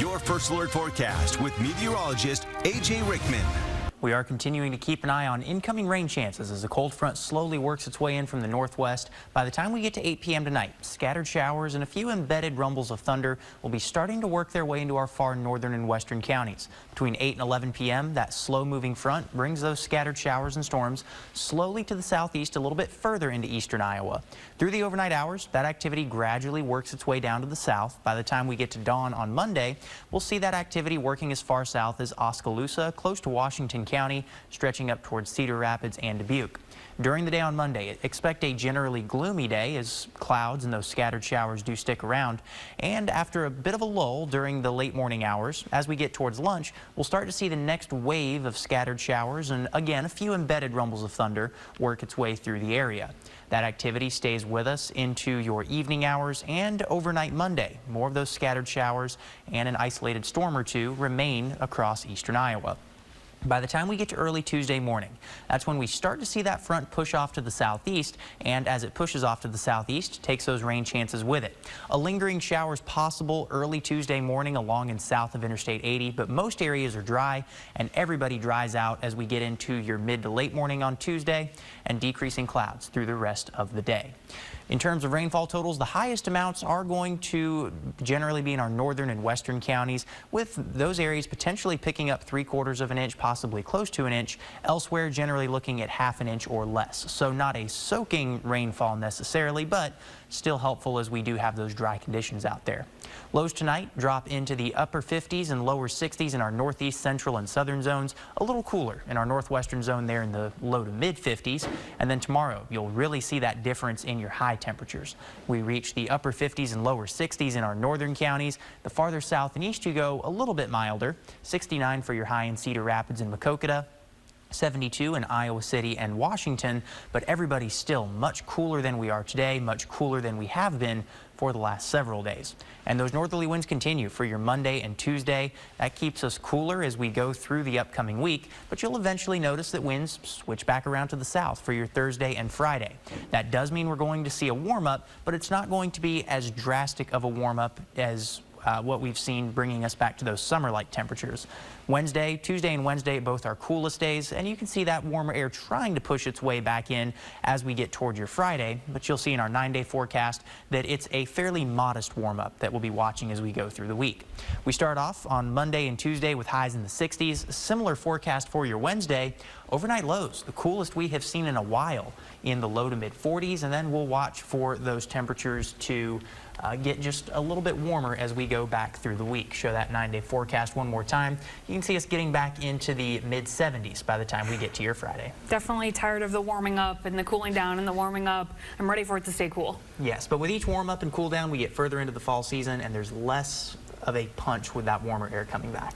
Your First Alert Forecast with meteorologist AJ Rickman. We are continuing to keep an eye on incoming rain chances as the cold front slowly works its way in from the northwest. By the time we get to 8 p.m. tonight, scattered showers and a few embedded rumbles of thunder will be starting to work their way into our far northern and western counties. Between 8 and 11 p.m., that slow-moving front brings those scattered showers and storms slowly to the southeast a little bit further into eastern Iowa. Through the overnight hours, that activity gradually works its way down to the south. By the time we get to dawn on Monday, we'll see that activity working as far south as Oskaloosa, close to Washington County, stretching up towards Cedar Rapids and Dubuque. During the day on Monday, expect a generally gloomy day as clouds and those scattered showers do stick around. And after a bit of a lull during the late morning hours, as we get towards lunch, we'll start to see the next wave of scattered showers and again, a few embedded rumbles of thunder work its way through the area. That activity stays with us into your evening hours and overnight Monday. More of those scattered showers and an isolated storm or two remain across eastern Iowa. By the time we get to early Tuesday morning, that's when we start to see that front push off to the southeast, and as it pushes off to the southeast, takes those rain chances with it. A lingering shower is possible early Tuesday morning along and south of Interstate 80, but most areas are dry, and everybody dries out as we get into your mid to late morning on Tuesday, and decreasing clouds through the rest of the day. In terms of rainfall totals, the highest amounts are going to generally be in our northern and western counties, with those areas potentially picking up 3/4 of an inch, possibly close to an inch. Elsewhere, generally looking at 1/2 inch or less. So not a soaking rainfall necessarily, but still helpful as we do have those dry conditions out there. Lows tonight drop into the upper 50s and lower 60s in our northeast, central, and southern zones. A little cooler in our northwestern zone there in the low to mid 50s. And then tomorrow, you'll really see that difference in your high temperatures. We reach the upper 50s and lower 60s in our northern counties. The farther south and east you go, a little bit milder. 69 for your high in Cedar Rapids and Maquoketa. 72 in Iowa City and Washington, but everybody's still much cooler than we are today, much cooler than we have been for the last several days. And those northerly winds continue for your Monday and Tuesday. That keeps us cooler as we go through the upcoming week, but you'll eventually notice that winds switch back around to the south for your Thursday and Friday. That does mean we're going to see a warm up, but it's not going to be as drastic of a warm up as what we've seen, bringing us back to those summer-like temperatures. Tuesday and Wednesday, both our coolest days, and you can see that warmer air trying to push its way back in as we get toward your Friday, but you'll see in our 9-day forecast that it's a fairly modest warm-up that we'll be watching as we go through the week. We start off on Monday and Tuesday with highs in the 60s. Similar forecast for your Wednesday. Overnight lows, the coolest we have seen in a while, in the low to mid 40s, and then we'll watch for those temperatures to get just a little bit warmer as we go back through the week. Show that 9-day forecast one more time. You can see us getting back into the mid 70s by the time we get to your Friday. Definitely tired of the warming up and the cooling down and the warming up. I'm ready for it to stay cool. Yes, but with each warm up and cool down, we get further into the fall season, and there's less of a punch with that warmer air coming back.